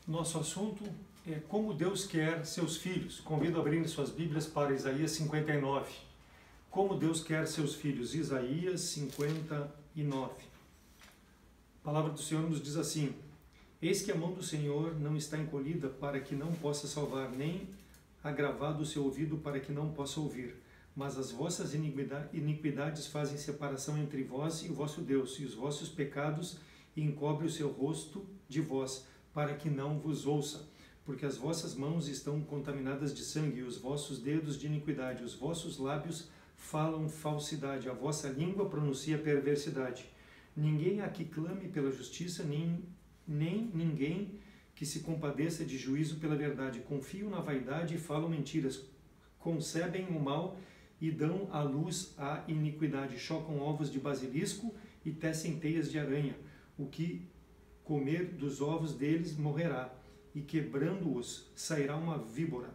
Nosso assunto é como Deus quer seus filhos. Convido a abrir suas Bíblias para Isaías 59. Como Deus quer seus filhos. Isaías 59. A palavra do Senhor nos diz assim: Eis que a mão do Senhor não está encolhida para que não possa salvar, nem agravado o seu ouvido para que não possa ouvir. Mas as vossas iniquidades fazem separação entre vós e o vosso Deus, e os vossos pecados encobre o seu rosto de vós, para que não vos ouça. Porque as vossas mãos estão contaminadas de sangue, e os vossos dedos de iniquidade, os vossos lábios falam falsidade, a vossa língua pronuncia perversidade. Ninguém há que clame pela justiça, nem ninguém que se compadeça de juízo pela verdade. Confiam na vaidade e falam mentiras, concebem o mal e dão à luz a iniquidade, chocam ovos de basilisco e tecem teias de aranha. O que comer dos ovos deles morrerá, e quebrando-os sairá uma víbora.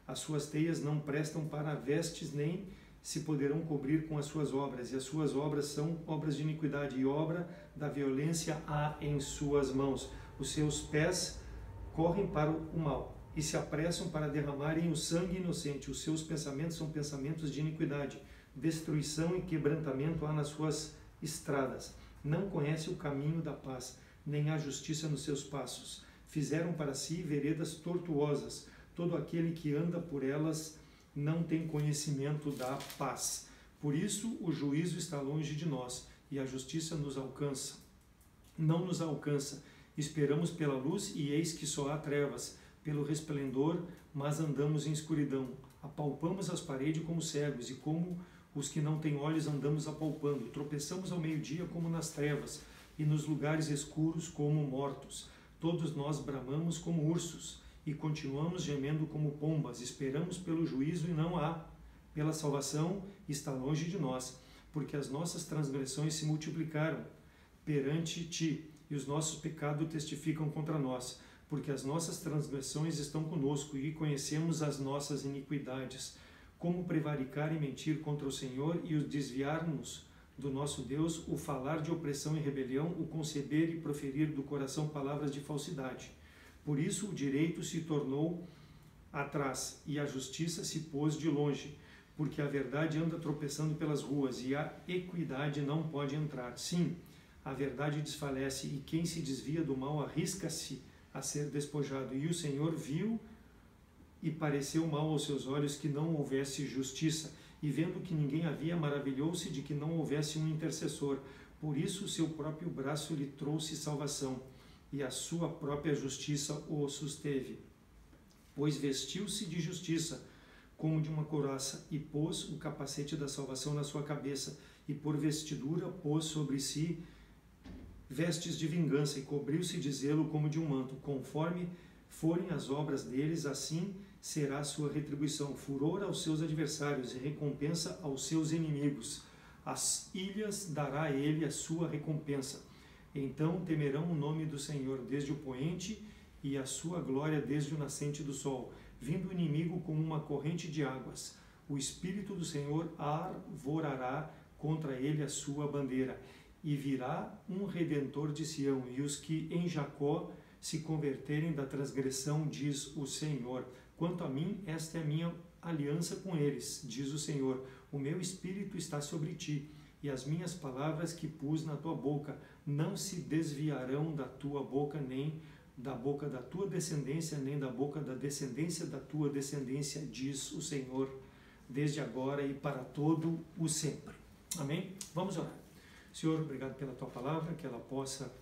As suas teias não prestam para vestes, nem se poderão cobrir com as suas obras, e as suas obras são obras de iniquidade, e obra da violência há em suas mãos. Os seus pés correm para o mal, e se apressam para derramarem o sangue inocente. Os seus pensamentos são pensamentos de iniquidade. Destruição e quebrantamento há nas suas estradas. Não conhece o caminho da paz, nem há justiça nos seus passos. Fizeram para si veredas tortuosas. Todo aquele que anda por elas não tem conhecimento da paz. Por isso o juízo está longe de nós, e a justiça nos alcança. Não nos alcança. Esperamos pela luz, e eis que só há trevas. Pelo resplendor, mas andamos em escuridão. Apalpamos as paredes como cegos, e como os que não têm olhos andamos apalpando. Tropeçamos ao meio-dia como nas trevas, e nos lugares escuros como mortos. Todos nós bramamos como ursos, e continuamos gemendo como pombas. Esperamos pelo juízo e não há. Pela salvação está longe de nós, porque as nossas transgressões se multiplicaram perante ti, e os nossos pecados testificam contra nós. Porque as nossas transgressões estão conosco, e conhecemos as nossas iniquidades. Como prevaricar e mentir contra o Senhor, e o desviar-nos do nosso Deus, o falar de opressão e rebelião, o conceber e proferir do coração palavras de falsidade. Por isso o direito se tornou atrás, e a justiça se pôs de longe, porque a verdade anda tropeçando pelas ruas, e a equidade não pode entrar. Sim, a verdade desfalece, e quem se desvia do mal arrisca-se a ser despojado. E o Senhor viu e pareceu mal aos seus olhos que não houvesse justiça, e vendo que ninguém havia, maravilhou-se de que não houvesse um intercessor. Por isso o seu próprio braço lhe trouxe salvação, e a sua própria justiça o susteve. Pois vestiu-se de justiça como de uma couraça, e pôs o capacete da salvação na sua cabeça, e por vestidura pôs sobre si vestes de vingança, e cobriu-se de zelo como de um manto. Conforme forem as obras deles, assim será a sua retribuição. Furor aos seus adversários e recompensa aos seus inimigos. As ilhas dará ele a sua recompensa. Então temerão o nome do Senhor desde o poente, e a sua glória desde o nascente do sol. Vindo o inimigo como uma corrente de águas, o Espírito do Senhor arvorará contra ele a sua bandeira. E virá um Redentor de Sião, e os que em Jacó se converterem da transgressão, diz o Senhor. Quanto a mim, esta é a minha aliança com eles, diz o Senhor. O meu Espírito está sobre ti, e as minhas palavras que pus na tua boca não se desviarão da tua boca, nem da boca da tua descendência, nem da boca da descendência da tua descendência, diz o Senhor, desde agora e para todo o sempre. Amém? Vamos orar. Senhor, obrigado pela tua palavra, que ela possa,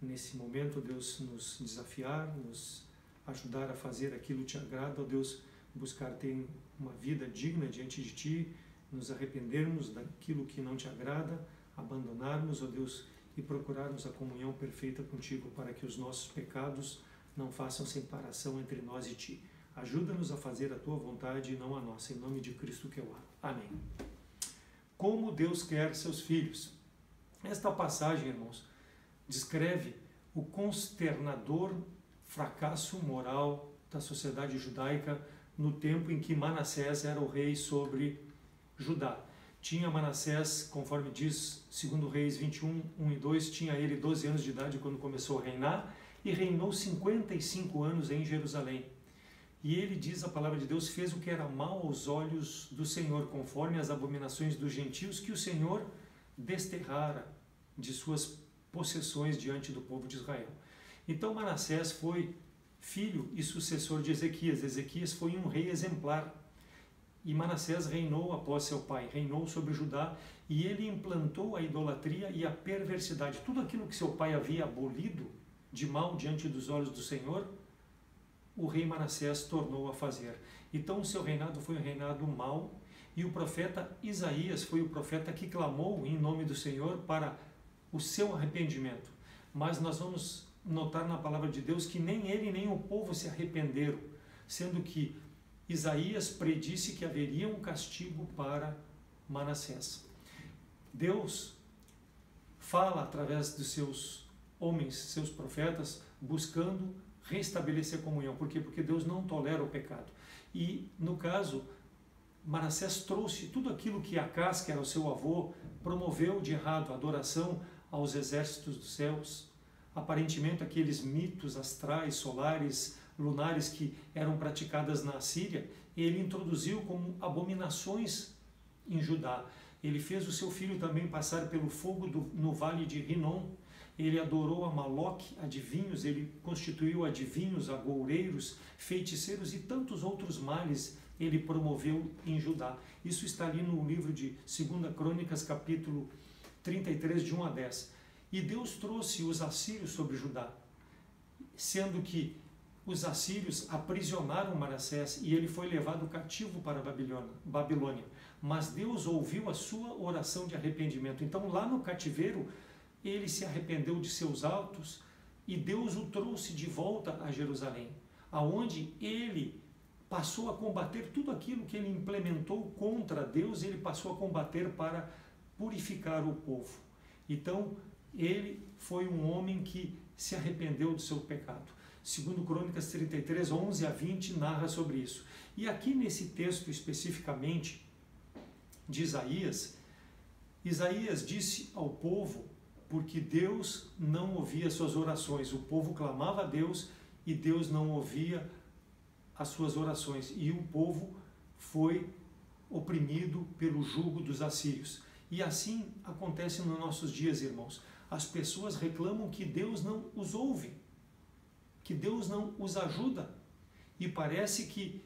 nesse momento, Deus, nos desafiar, nos ajudar a fazer aquilo que te agrada, ó Deus, buscar ter uma vida digna diante de ti, nos arrependermos daquilo que não te agrada, abandonarmos, ó Deus, e procurarmos a comunhão perfeita contigo, para que os nossos pecados não façam separação entre nós e ti. Ajuda-nos a fazer a tua vontade e não a nossa, em nome de Cristo que eu amo. Amém. Como Deus quer seus filhos. Esta passagem, irmãos, descreve o consternador fracasso moral da sociedade judaica no tempo em que Manassés era o rei sobre Judá. Tinha Manassés, conforme diz 2 Reis 21, 1 e 2, tinha ele 12 anos de idade quando começou a reinar, e reinou 55 anos em Jerusalém. E ele, diz a palavra de Deus, fez o que era mal aos olhos do Senhor, conforme as abominações dos gentios que o Senhor desterrara de suas possessões diante do povo de Israel. Então Manassés foi filho e sucessor de Ezequias. Ezequias foi um rei exemplar. E Manassés reinou após seu pai, reinou sobre Judá, e ele implantou a idolatria e a perversidade. Tudo aquilo que seu pai havia abolido de mal diante dos olhos do Senhor, o rei Manassés tornou a fazer. Então o seu reinado foi um reinado mau, e o profeta Isaías foi o profeta que clamou em nome do Senhor para o seu arrependimento. Mas nós vamos notar na palavra de Deus que nem ele nem o povo se arrependeram, sendo que Isaías predisse que haveria um castigo para Manassés. Deus fala através dos seus homens, seus profetas, buscando restabelecer comunhão. Por quê? Porque Deus não tolera o pecado. E, no caso, Manassés trouxe tudo aquilo que Acás, que era o seu avô, promoveu de errado, adoração aos exércitos dos céus, aparentemente aqueles mitos astrais, solares, lunares que eram praticadas na Síria, ele introduziu como abominações em Judá. Ele fez o seu filho também passar pelo fogo no vale de Rinom. Ele adorou a Maloque, adivinhos, ele constituiu adivinhos, agoureiros, feiticeiros e tantos outros males ele promoveu em Judá. Isso está ali no livro de 2 Crônicas, capítulo 33, de 1 a 10. E Deus trouxe os assírios sobre Judá, sendo que os assírios aprisionaram Manassés e ele foi levado cativo para a Babilônia. Mas Deus ouviu a sua oração de arrependimento. Então, lá no cativeiro, ele se arrependeu de seus atos e Deus o trouxe de volta a Jerusalém, aonde ele passou a combater tudo aquilo que ele implementou contra Deus, ele passou a combater para purificar o povo. Então, ele foi um homem que se arrependeu do seu pecado. Segundo Crônicas 33, 11 a 20, narra sobre isso. E aqui nesse texto especificamente de Isaías, Isaías disse ao povo, porque Deus não ouvia suas orações. O povo clamava a Deus e Deus não ouvia as suas orações. E o povo foi oprimido pelo jugo dos assírios. E assim acontece nos nossos dias, irmãos. As pessoas reclamam que Deus não os ouve, que Deus não os ajuda. E parece que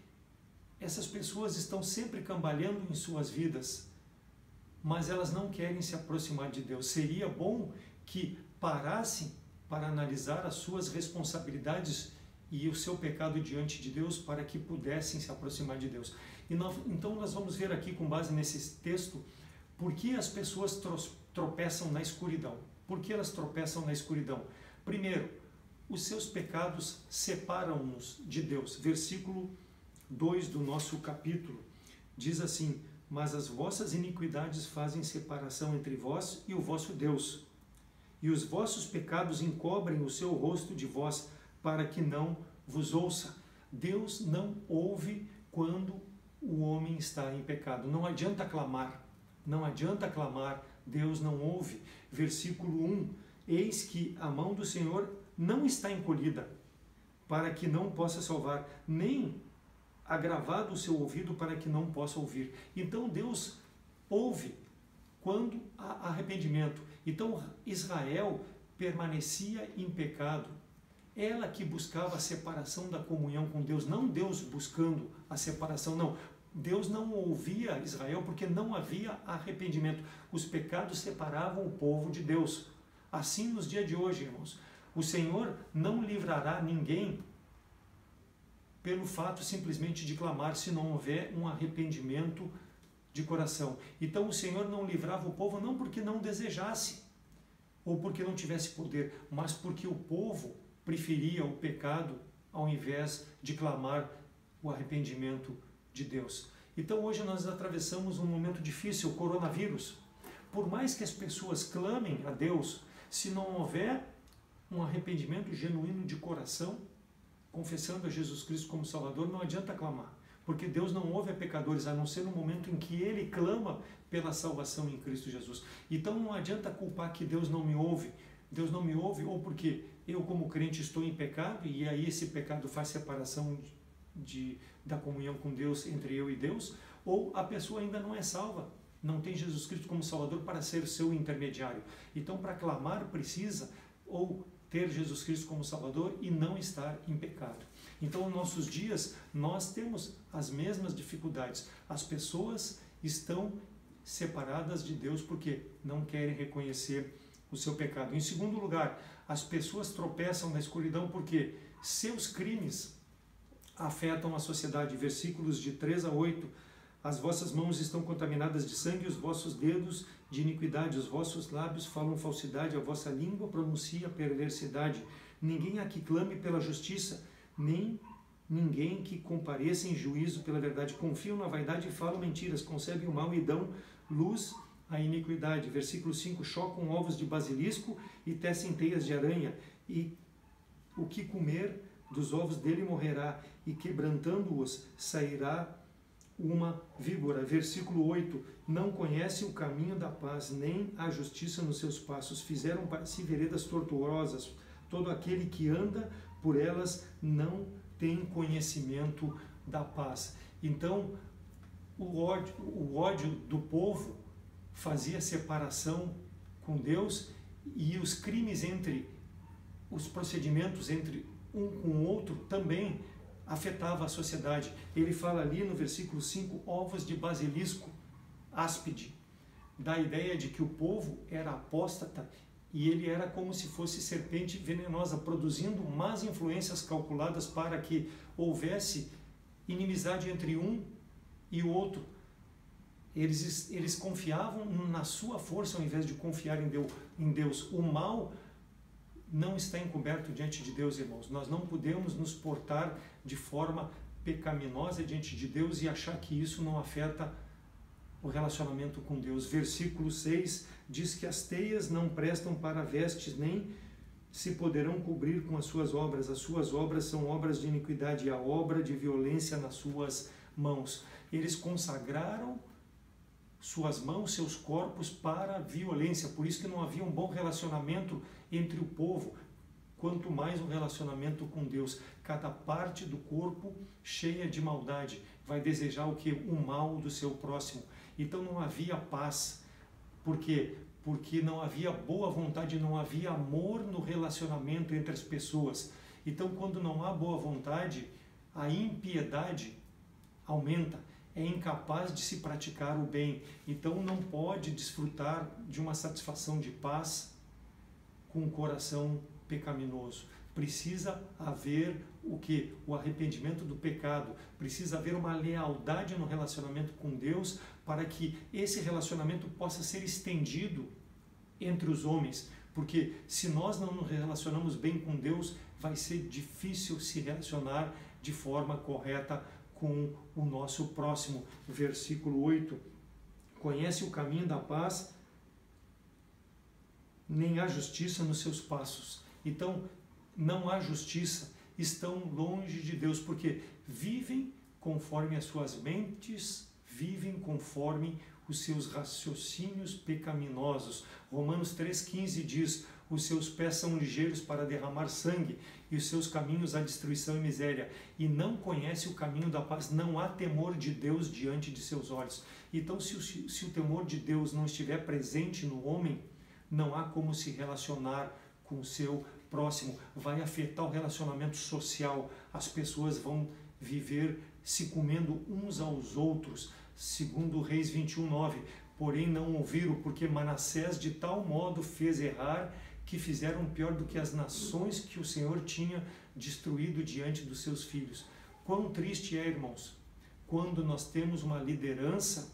essas pessoas estão sempre cambaleando em suas vidas, mas elas não querem se aproximar de Deus. Seria bom que parassem para analisar as suas responsabilidades e o seu pecado diante de Deus para que pudessem se aproximar de Deus. Então nós vamos ver aqui, com base nesse texto, por que as pessoas tropeçam na escuridão. Por que elas tropeçam na escuridão? Primeiro, os seus pecados separam-nos de Deus. Versículo 2 do nosso capítulo diz assim: mas as vossas iniquidades fazem separação entre vós e o vosso Deus, e os vossos pecados encobrem o seu rosto de vós, para que não vos ouça. Deus não ouve quando o homem está em pecado. Não adianta clamar, não adianta clamar, Deus não ouve. Versículo 1, eis que a mão do Senhor não está encolhida, para que não possa salvar, nem agravado o seu ouvido para que não possa ouvir. Então Deus ouve quando há arrependimento. Então Israel permanecia em pecado. Ela que buscava a separação da comunhão com Deus, não Deus buscando a separação, não. Deus não ouvia Israel porque não havia arrependimento. Os pecados separavam o povo de Deus. Assim nos dias de hoje, irmãos, o Senhor não livrará ninguém pelo fato simplesmente de clamar, se não houver um arrependimento de coração. Então o Senhor não livrava o povo não porque não desejasse, ou porque não tivesse poder, mas porque o povo preferia o pecado ao invés de clamar o arrependimento de Deus. Então hoje nós atravessamos um momento difícil, o coronavírus. Por mais que as pessoas clamem a Deus, se não houver um arrependimento genuíno de coração, confessando a Jesus Cristo como Salvador, não adianta clamar, porque Deus não ouve a pecadores, a não ser no momento em que ele clama pela salvação em Cristo Jesus. Então não adianta culpar que Deus não me ouve. Deus não me ouve, ou porque eu como crente estou em pecado e aí esse pecado faz separação da comunhão com Deus, entre eu e Deus, ou a pessoa ainda não é salva, não tem Jesus Cristo como Salvador para ser o seu intermediário. Então, para clamar, precisa ou ter Jesus Cristo como Salvador e não estar em pecado. Então, nos nossos dias, nós temos as mesmas dificuldades. As pessoas estão separadas de Deus porque não querem reconhecer o seu pecado. Em segundo lugar, as pessoas tropeçam na escuridão porque seus crimes afetam a sociedade. Versículos de 3 a 8. As vossas mãos estão contaminadas de sangue, os vossos dedos de iniquidade, os vossos lábios falam falsidade, a vossa língua pronuncia perversidade. Ninguém aqui clame pela justiça, nem ninguém que compareça em juízo pela verdade. Confiam na vaidade e falam mentiras, concebem o mal e dão luz à iniquidade. Versículo 5. Chocam ovos de basilisco e tecem teias de aranha, e o que comer dos ovos dele morrerá, e quebrantando-os sairá uma víbora. Versículo 8. Não conhece o caminho da paz, nem a justiça nos seus passos. Fizeram para si veredas tortuosas. Todo aquele que anda por elas não tem conhecimento da paz. Então, o ódio do povo fazia separação com Deus, e os crimes os procedimentos entre um com o outro também afetava a sociedade. Ele fala ali no versículo 5, ovos de basilisco, áspide, dá a ideia de que o povo era apóstata e ele era como se fosse serpente venenosa, produzindo más influências calculadas para que houvesse inimizade entre um e o outro. Eles confiavam na sua força ao invés de confiar em Deus. O mal não está encoberto diante de Deus, irmãos. Nós não podemos nos portar de forma pecaminosa diante de Deus e achar que isso não afeta o relacionamento com Deus. Versículo 6 diz que as teias não prestam para vestes, nem se poderão cobrir com as suas obras. As suas obras são obras de iniquidade, e a obra de violência nas suas mãos. Eles consagraram suas mãos, seus corpos para a violência. Por isso que não havia um bom relacionamento entre o povo, quanto mais um relacionamento com Deus. Cada parte do corpo cheia de maldade vai desejar o que? O mal do seu próximo. Então não havia paz. Por quê? Porque não havia boa vontade, não havia amor no relacionamento entre as pessoas. Então, quando não há boa vontade, a impiedade aumenta. É incapaz de se praticar o bem. Então não pode desfrutar de uma satisfação de paz com um coração pecaminoso. Precisa haver o que? O arrependimento do pecado. Precisa haver uma lealdade no relacionamento com Deus para que esse relacionamento possa ser estendido entre os homens. Porque se nós não nos relacionamos bem com Deus, vai ser difícil se relacionar de forma correta com o nosso próximo. Versículo 8. Conhece o caminho da paz, nem há justiça nos seus passos. Então, não há justiça, estão longe de Deus, porque vivem conforme as suas mentes, vivem conforme os seus raciocínios pecaminosos. Romanos 3,15 diz: os seus pés são ligeiros para derramar sangue, e os seus caminhos a destruição e miséria, e não conhece o caminho da paz. Não há temor de Deus diante de seus olhos. Então, se o temor de Deus não estiver presente no homem, não há como se relacionar com o seu próximo. Vai afetar o relacionamento social. As pessoas vão viver se comendo uns aos outros. Segundo Reis 21:9, porém não ouviram, porque Manassés de tal modo fez errar, que fizeram pior do que as nações que o Senhor tinha destruído diante dos seus filhos. Quão triste é, irmãos, quando nós temos uma liderança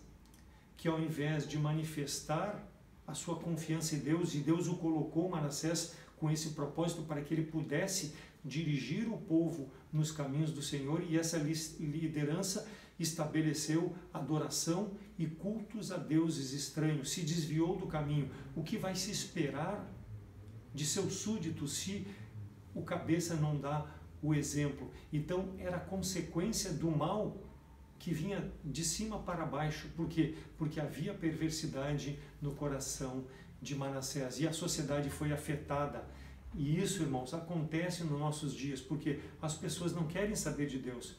que, ao invés de manifestar a sua confiança em Deus, e Deus o colocou, Manassés, com esse propósito para que ele pudesse dirigir o povo nos caminhos do Senhor, e essa liderança estabeleceu adoração e cultos a deuses estranhos, se desviou do caminho. O que vai se esperar de seus súditos se o cabeça não dá o exemplo? Então era consequência do mal que vinha de cima para baixo. Por quê? Porque havia perversidade no coração de Manassés e a sociedade foi afetada. E isso, irmãos, acontece nos nossos dias, porque as pessoas não querem saber de Deus.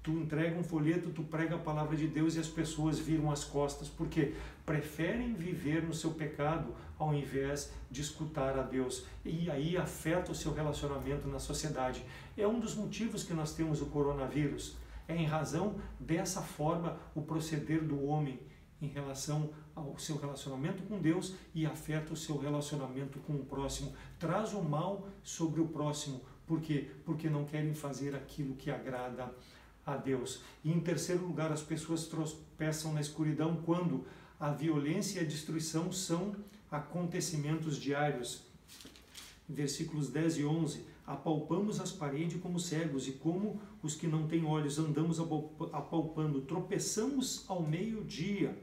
Tu entrega um folheto, tu prega a palavra de Deus e as pessoas viram as costas, porque preferem viver no seu pecado ao invés de escutar a Deus. E aí afeta o seu relacionamento na sociedade. É um dos motivos que nós temos o coronavírus. É em razão dessa forma o proceder do homem em relação ao seu relacionamento com Deus e afeta o seu relacionamento com o próximo. Traz o mal sobre o próximo. Por quê? Porque não querem fazer aquilo que agrada a Deus. E em terceiro lugar, as pessoas tropeçam na escuridão quando a violência e a destruição são acontecimentos diários. Versículos 10 e 11. Apalpamos as paredes como cegos e como os que não têm olhos andamos apalpando. Tropeçamos ao meio-dia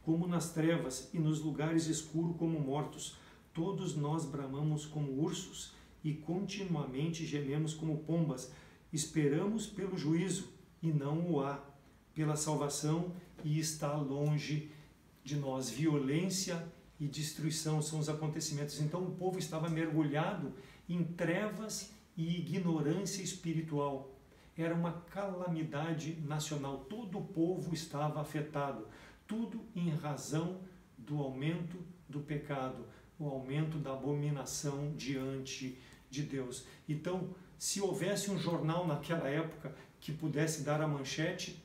como nas trevas e nos lugares escuros como mortos. Todos nós bramamos como ursos e continuamente gememos como pombas. Esperamos pelo juízo e não o há, pela salvação e está longe de nós. Violência e destruição são os acontecimentos. Então o povo estava mergulhado em trevas e ignorância espiritual. Era uma calamidade nacional. Todo o povo estava afetado. Tudo em razão do aumento do pecado, o aumento da abominação diante de Deus. Então, se houvesse um jornal naquela época que pudesse dar a manchete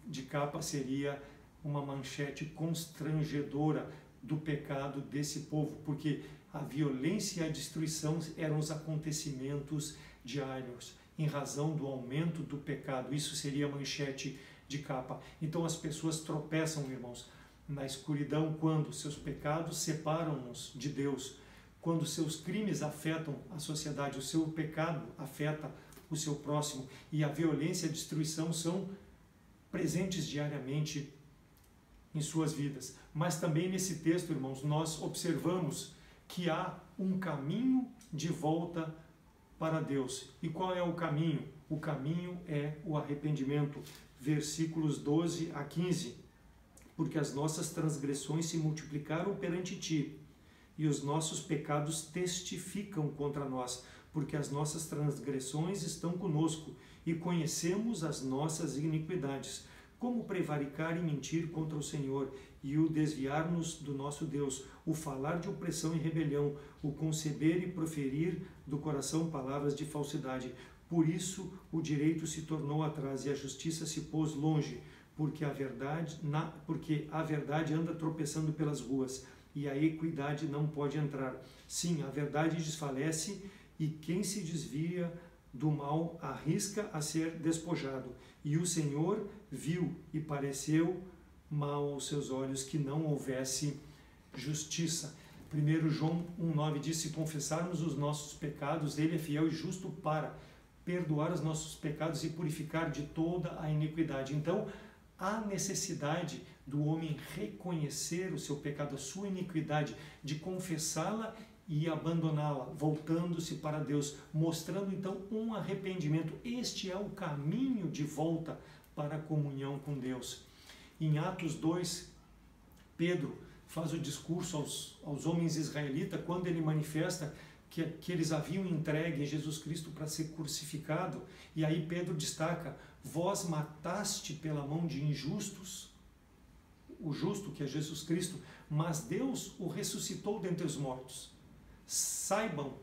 de capa seria uma manchete constrangedora do pecado desse povo, porque a violência e a destruição eram os acontecimentos diários, em razão do aumento do pecado. Isso seria a manchete de capa. Então as pessoas tropeçam, irmãos, na escuridão quando seus pecados separam-nos de Deus, quando seus crimes afetam a sociedade, o seu pecado afeta o seu próximo, e a violência e a destruição são presentes diariamente em suas vidas. Mas também nesse texto, irmãos, nós observamos que há um caminho de volta para Deus. E qual é o caminho? O caminho é o arrependimento. Versículos 12 a 15. Porque as nossas transgressões se multiplicaram perante ti, e os nossos pecados testificam contra nós, porque as nossas transgressões estão conosco, e conhecemos as nossas iniquidades. Como prevaricar e mentir contra o Senhor, e o desviar-nos do nosso Deus, o falar de opressão e rebelião, o conceber e proferir do coração palavras de falsidade. Por isso o direito se tornou atrás e a justiça se pôs longe, porque a verdade anda tropeçando pelas ruas e a equidade não pode entrar. Sim, a verdade desfalece e quem se desvia do mal arrisca a ser despojado. E o Senhor viu e pareceu mal aos seus olhos que não houvesse justiça. 1 João 1,9 diz: se confessarmos os nossos pecados, Ele é fiel e justo para perdoar os nossos pecados e purificar de toda a iniquidade. Então, há necessidade do homem reconhecer o seu pecado, a sua iniquidade, de confessá-la e abandoná-la, voltando-se para Deus, mostrando então um arrependimento. Este é o caminho de volta para a comunhão com Deus. Em Atos 2, Pedro faz o discurso aos homens israelitas, quando ele manifesta que eles haviam entregue Jesus Cristo para ser crucificado, e aí Pedro destaca: vós mataste pela mão de injustos, o justo que é Jesus Cristo, mas Deus o ressuscitou dentre os mortos. Saibam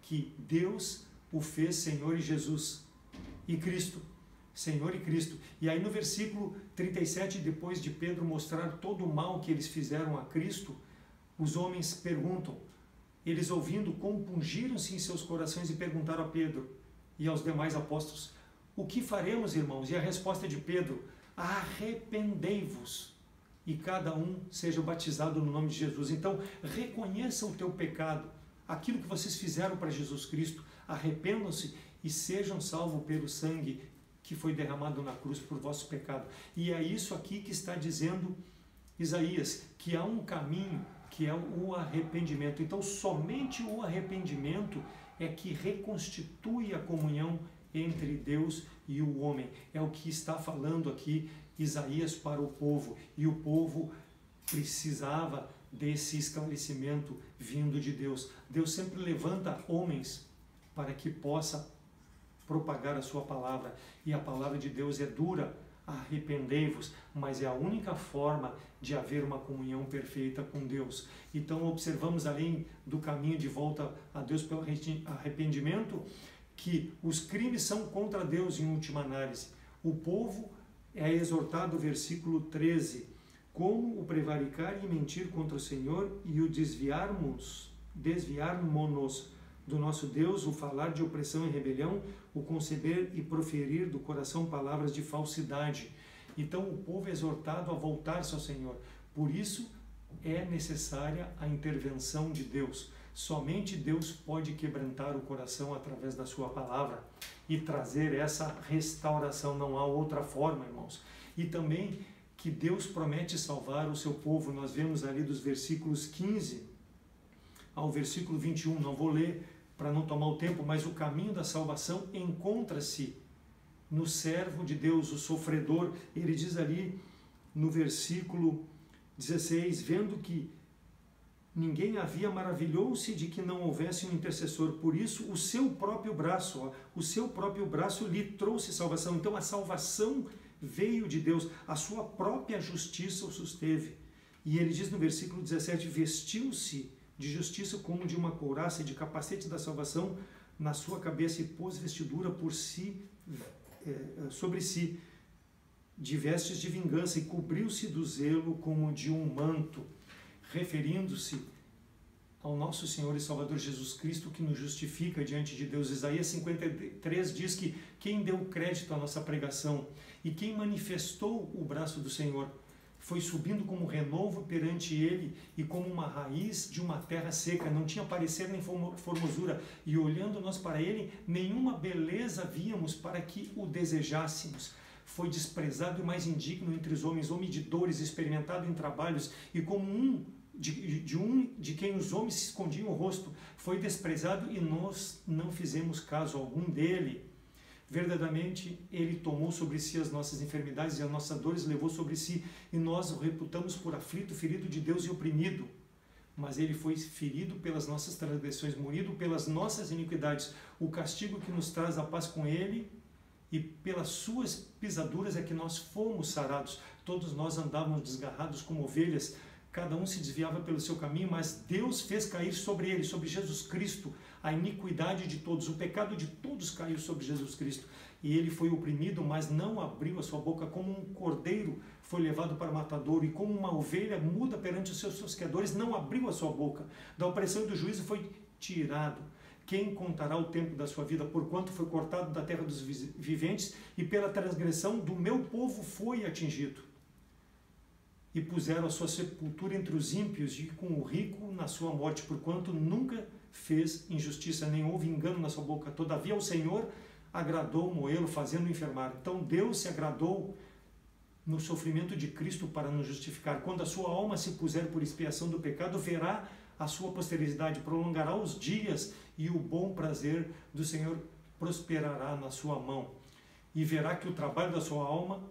que Deus o fez Senhor e Jesus e Cristo, Senhor e Cristo. E aí no versículo 37, depois de Pedro mostrar todo o mal que eles fizeram a Cristo, os homens perguntam, eles ouvindo, compungiram-se em seus corações e perguntaram a Pedro e aos demais apóstolos: o que faremos, irmãos? E a resposta de Pedro: arrependei-vos e cada um seja batizado no nome de Jesus. Então, reconheçam o teu pecado, aquilo que vocês fizeram para Jesus Cristo, arrependam-se e sejam salvos pelo sangue que foi derramado na cruz por vosso pecado. E é isso aqui que está dizendo Isaías, que há um caminho, que é o arrependimento. Então, somente o arrependimento é que reconstitui a comunhão entre Deus e o homem. É o que está falando aqui Isaías para o povo. E o povo precisava desse esclarecimento vindo de Deus. Deus sempre levanta homens para que possa propagar a sua palavra, e a palavra de Deus é dura. Arrependei-vos, mas é a única forma de haver uma comunhão perfeita com Deus. Então observamos, além do caminho de volta a Deus pelo arrependimento, que os crimes são contra Deus em última análise. O povo é exortado, versículo 13, como o prevaricar e mentir contra o Senhor e o desviarmos do nosso Deus, o falar de opressão e rebelião, o conceber e proferir do coração palavras de falsidade. Então o povo é exortado a voltar-se ao Senhor. Por isso é necessária a intervenção de Deus. Somente Deus pode quebrantar o coração através da sua palavra e trazer essa restauração. Não há outra forma, irmãos. E também que Deus promete salvar o seu povo. Nós vemos ali dos versículos 15 ao versículo 21. Não vou ler para não tomar o tempo, mas o caminho da salvação encontra-se no servo de Deus, o sofredor. Ele diz ali no versículo 16, vendo que ninguém havia, maravilhou-se de que não houvesse um intercessor. Por isso, o seu próprio braço lhe trouxe salvação. Então, a salvação veio de Deus, a sua própria justiça o susteve. E ele diz no versículo 17, vestiu-se de justiça como de uma couraça e de capacete da salvação na sua cabeça e pôs vestidura sobre si de vestes de vingança e cobriu-se do zelo como de um manto, referindo-se ao nosso Senhor e Salvador Jesus Cristo, que nos justifica diante de Deus. Isaías 53 diz que quem deu crédito à nossa pregação e quem manifestou o braço do Senhor foi subindo como renovo perante ele e como uma raiz de uma terra seca, não tinha parecer nem formosura, e olhando nós para ele, nenhuma beleza víamos para que o desejássemos. Foi desprezado e mais indigno entre os homens, homem de dores, experimentado em trabalhos, e como de quem os homens se escondiam o rosto, foi desprezado e nós não fizemos caso algum dele. Verdadeiramente, ele tomou sobre si as nossas enfermidades e as nossas dores levou sobre si, e nós o reputamos por aflito, ferido de Deus e oprimido. Mas ele foi ferido pelas nossas transgressões, moído pelas nossas iniquidades. O castigo que nos traz a paz com ele, e pelas suas pisaduras é que nós fomos sarados. Todos nós andávamos desgarrados como ovelhas, cada um se desviava pelo seu caminho, mas Deus fez cair sobre ele, sobre Jesus Cristo, a iniquidade de todos, o pecado de todos caiu sobre Jesus Cristo. E ele foi oprimido, mas não abriu a sua boca, como um cordeiro foi levado para o matadouro, e como uma ovelha muda perante os seus tosqueadores, não abriu a sua boca. Da opressão e do juízo foi tirado. Quem contará o tempo da sua vida, porquanto foi cortado da terra dos viventes, e pela transgressão do meu povo foi atingido. E puseram a sua sepultura entre os ímpios, e com o rico na sua morte, porquanto nunca fez injustiça, nem houve engano na sua boca. Todavia o Senhor agradou moê-lo, fazendo-o enfermar. Então Deus se agradou no sofrimento de Cristo para nos justificar. Quando a sua alma se puser por expiação do pecado, verá a sua posteridade, prolongará os dias, e o bom prazer do Senhor prosperará na sua mão. E verá que o trabalho da sua alma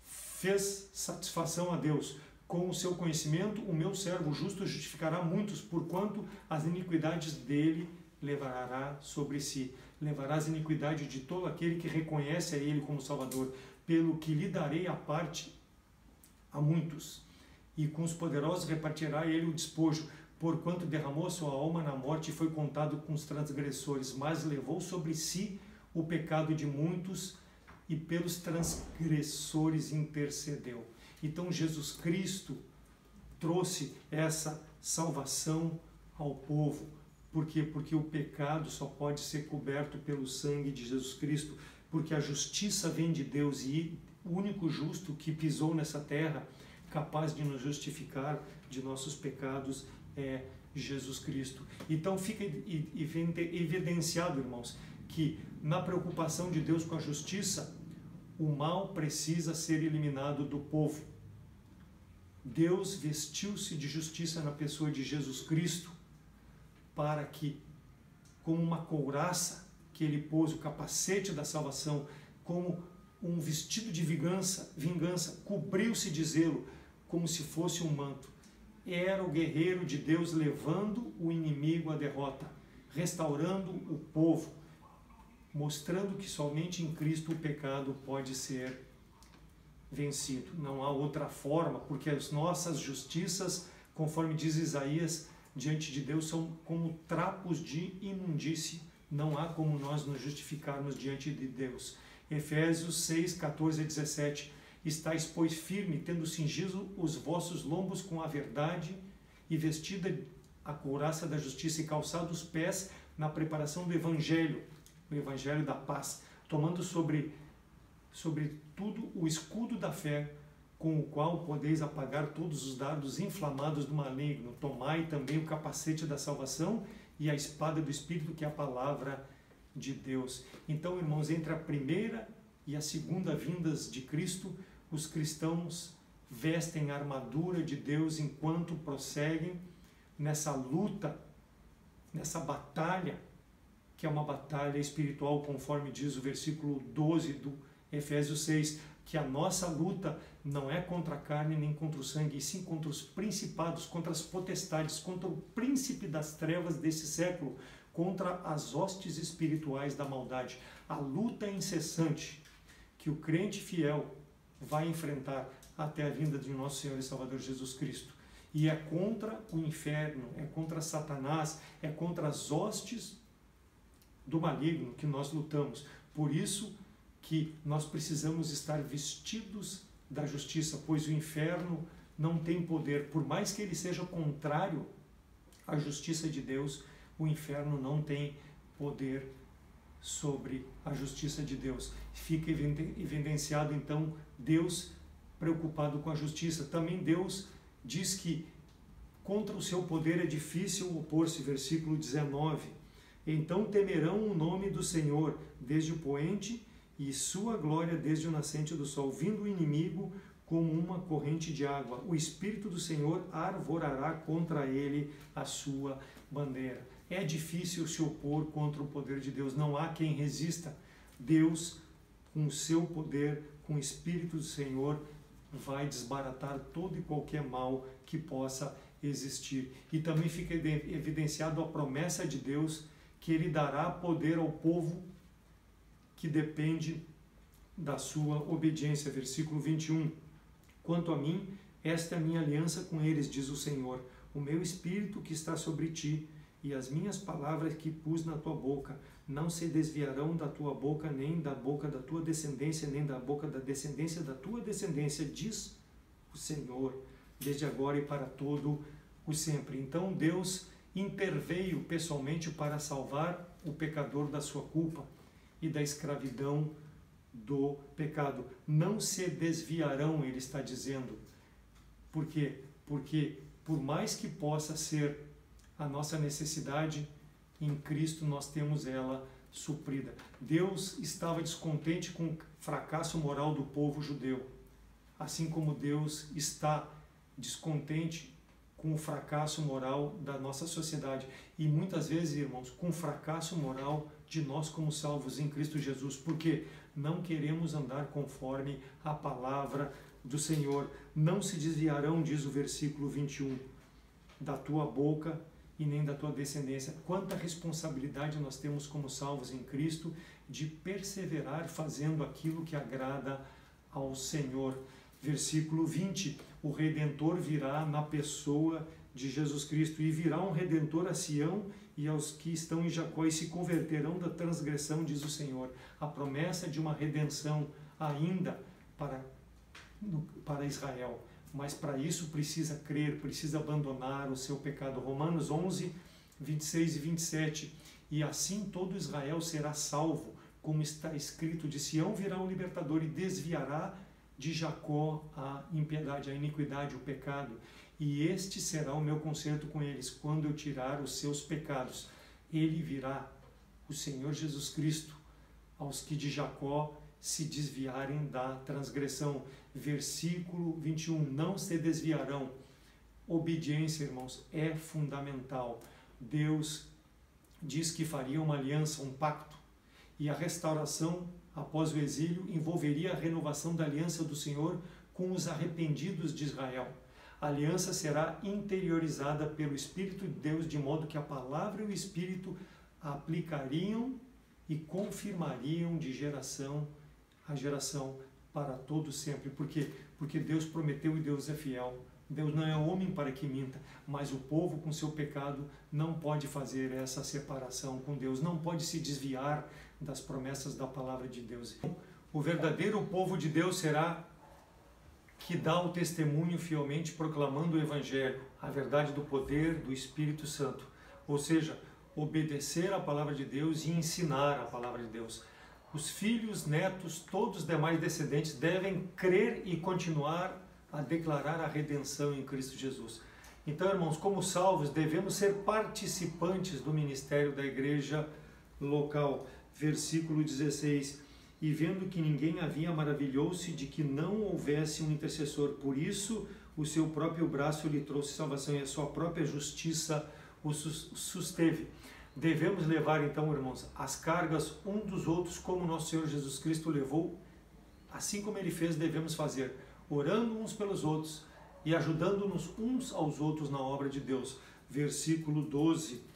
fez satisfação a Deus. Com o seu conhecimento, o meu servo justo justificará muitos, porquanto as iniquidades dele levará sobre si. Levará as iniquidades de todo aquele que reconhece a ele como Salvador, pelo que lhe darei a parte a muitos. E com os poderosos repartirá ele o despojo, porquanto derramou sua alma na morte e foi contado com os transgressores, mas levou sobre si o pecado de muitos e pelos transgressores intercedeu. Então Jesus Cristo trouxe essa salvação ao povo. Por quê? Porque o pecado só pode ser coberto pelo sangue de Jesus Cristo, porque a justiça vem de Deus, e o único justo que pisou nessa terra, capaz de nos justificar de nossos pecados, é Jesus Cristo. Então fica evidenciado, irmãos, que na preocupação de Deus com a justiça, o mal precisa ser eliminado do povo. Deus vestiu-se de justiça na pessoa de Jesus Cristo, para que, como uma couraça que ele pôs, o capacete da salvação, como um vestido de vingança, cobriu-se de zelo, como se fosse um manto. era o guerreiro de Deus levando o inimigo à derrota, restaurando o povo, mostrando que somente em Cristo o pecado pode ser vencido. Não há outra forma, porque as nossas justiças, conforme diz Isaías, diante de Deus são como trapos de imundície. Não há como nós nos justificarmos diante de Deus. Efésios 6, 14 a 17. Estais, pois, firme, tendo cingido os vossos lombos com a verdade e vestida a couraça da justiça e calçado os pés na preparação do Evangelho, o Evangelho da paz, tomando sobre tudo o escudo da fé, com o qual podeis apagar todos os dardos inflamados do maligno. Tomai também o capacete da salvação e a espada do Espírito, que é a palavra de Deus. Então, irmãos, entre a primeira e a segunda vindas de Cristo, os cristãos vestem a armadura de Deus enquanto prosseguem nessa luta, nessa batalha, que é uma batalha espiritual, conforme diz o versículo 12 do Efésios 6, que a nossa luta não é contra a carne nem contra o sangue, e sim contra os principados, contra as potestades, contra o príncipe das trevas desse século, contra as hostes espirituais da maldade. A luta incessante que o crente fiel vai enfrentar até a vinda de nosso Senhor e Salvador Jesus Cristo. E é contra o inferno, é contra Satanás, é contra as hostes do maligno que nós lutamos. Por isso que nós precisamos estar vestidos da justiça, pois o inferno não tem poder. Por mais que ele seja contrário à justiça de Deus, o inferno não tem poder sobre a justiça de Deus. Fica evidenciado, então, Deus preocupado com a justiça. Também Deus diz que contra o seu poder é difícil opor-se, versículo 19. Então temerão o nome do Senhor desde o poente e sua glória desde o nascente do sol, vindo o inimigo como uma corrente de água. O Espírito do Senhor arvorará contra ele a sua bandeira. É difícil se opor contra o poder de Deus. Não há quem resista. Deus, com o seu poder, com o Espírito do Senhor, vai desbaratar todo e qualquer mal que possa existir. E também fica evidenciado a promessa de Deus que Ele dará poder ao povo que depende da sua obediência. Versículo 21. Quanto a mim, esta é a minha aliança com eles, diz o Senhor, o meu Espírito que está sobre ti e as minhas palavras que pus na tua boca não se desviarão da tua boca, nem da boca da tua descendência, nem da boca da descendência da tua descendência, diz o Senhor, desde agora e para todo o sempre. Então Deus interveio pessoalmente para salvar o pecador da sua culpa e da escravidão do pecado. Não se desviarão, ele está dizendo. Por quê? Porque por mais que possa ser a nossa necessidade, em Cristo nós temos ela suprida. Deus estava descontente com o fracasso moral do povo judeu, assim como Deus está descontente com o fracasso moral da nossa sociedade e muitas vezes, irmãos, com o fracasso moral de nós como salvos em Cristo Jesus, porque não queremos andar conforme a palavra do Senhor. Não se desviarão, diz o versículo 21, da tua boca e nem da tua descendência. Quanta responsabilidade nós temos como salvos em Cristo de perseverar fazendo aquilo que agrada ao Senhor. Versículo 20, o Redentor virá na pessoa de Jesus Cristo, e virá um Redentor a Sião e aos que estão em Jacó, e se converterão da transgressão, diz o Senhor. A promessa de uma redenção ainda para Israel. Mas para isso precisa crer, precisa abandonar o seu pecado. Romanos 11, 26 e 27. E assim todo Israel será salvo, como está escrito, de Sião virá o libertador e desviará de Jacó a impiedade, a iniquidade, o pecado. E este será o meu concerto com eles, quando eu tirar os seus pecados. Ele virá, o Senhor Jesus Cristo, aos que de Jacó se desviarem da transgressão. Versículo 21, não se desviarão. Obediência, irmãos, é fundamental. Deus diz que faria uma aliança, um pacto, e a restauração após o exílio envolveria a renovação da aliança do Senhor com os arrependidos de Israel. A aliança será interiorizada pelo Espírito de Deus, de modo que a palavra e o Espírito aplicariam e confirmariam de geração a geração para todo sempre. Por quê? Porque Deus prometeu e Deus é fiel. Deus não é homem para que minta, mas o povo com seu pecado não pode fazer essa separação com Deus, não pode se desviar das promessas da palavra de Deus. O verdadeiro povo de Deus será que dá o testemunho fielmente proclamando o Evangelho, a verdade do poder do Espírito Santo, ou seja, obedecer à palavra de Deus e ensinar a palavra de Deus. Os filhos, netos, todos os demais descendentes devem crer e continuar a declarar a redenção em Cristo Jesus. Então, irmãos, como salvos, devemos ser participantes do ministério da igreja local. Versículo 16. E vendo que ninguém havia, maravilhou-se de que não houvesse um intercessor. Por isso, o seu próprio braço lhe trouxe salvação e a sua própria justiça o susteve. Devemos levar, então, irmãos, as cargas um dos outros, como nosso Senhor Jesus Cristo levou. Assim como ele fez, devemos fazer, orando uns pelos outros e ajudando-nos uns aos outros na obra de Deus. Versículo 12.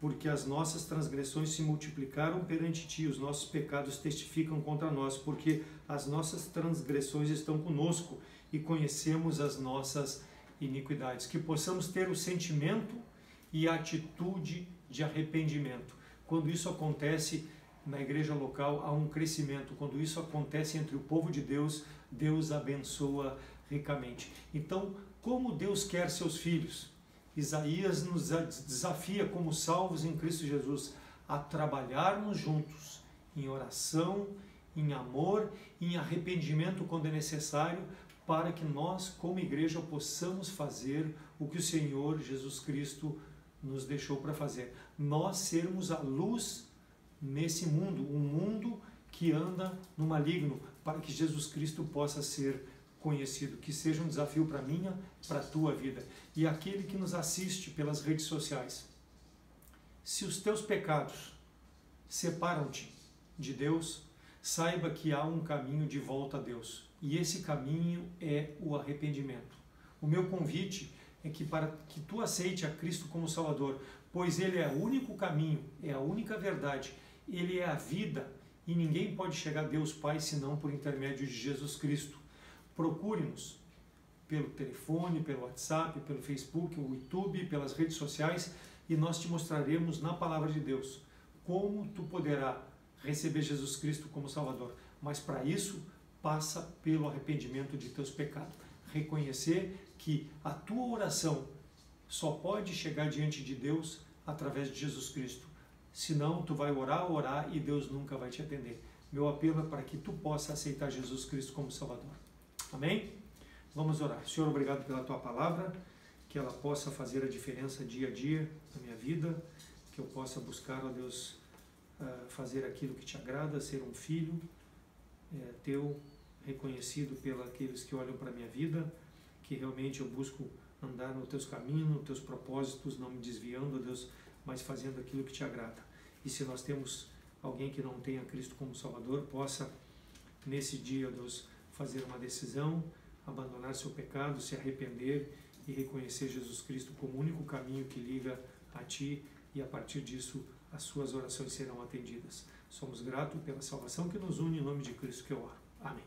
Porque as nossas transgressões se multiplicaram perante ti, os nossos pecados testificam contra nós, porque as nossas transgressões estão conosco e conhecemos as nossas iniquidades. Que possamos ter o sentimento e a atitude de arrependimento. Quando isso acontece na igreja local, há um crescimento. Quando isso acontece entre o povo de Deus, Deus abençoa ricamente. Então, como Deus quer seus filhos? Isaías nos desafia como salvos em Cristo Jesus a trabalharmos juntos em oração, em amor, em arrependimento quando é necessário, para que nós, como igreja, possamos fazer o que o Senhor Jesus Cristo nos deixou para fazer. Nós sermos a luz nesse mundo, um mundo que anda no maligno, para que Jesus Cristo possa ser conhecido, que seja um desafio para minha, para a tua vida. E aquele que nos assiste pelas redes sociais, se os teus pecados separam-te de Deus, saiba que há um caminho de volta a Deus, e esse caminho é o arrependimento. O meu convite é que para que tu aceite a Cristo como Salvador, pois Ele é o único caminho, é a única verdade, Ele é a vida, e ninguém pode chegar a Deus Pai senão por intermédio de Jesus Cristo. Procure-nos pelo telefone, pelo WhatsApp, pelo Facebook, o YouTube, pelas redes sociais, e nós te mostraremos na palavra de Deus como tu poderá receber Jesus Cristo como Salvador. Mas para isso, passa pelo arrependimento de teus pecados. Reconhecer que a tua oração só pode chegar diante de Deus através de Jesus Cristo. Senão, tu vai orar e Deus nunca vai te atender. Meu apelo é para que tu possa aceitar Jesus Cristo como Salvador. Amém? Vamos orar. Senhor, obrigado pela tua palavra, que ela possa fazer a diferença dia a dia na minha vida, que eu possa buscar, ó Deus, fazer aquilo que te agrada, ser um filho teu, reconhecido pelos que olham para a minha vida, que realmente eu busco andar nos teus caminhos, nos teus propósitos, não me desviando, ó Deus, mas fazendo aquilo que te agrada. E se nós temos alguém que não tenha Cristo como Salvador, possa nesse dia, ó Deus, fazer uma decisão, abandonar seu pecado, se arrepender e reconhecer Jesus Cristo como o único caminho que liga a ti, e a partir disso as suas orações serão atendidas. Somos gratos pela salvação que nos une, em nome de Cristo que eu oro. Amém.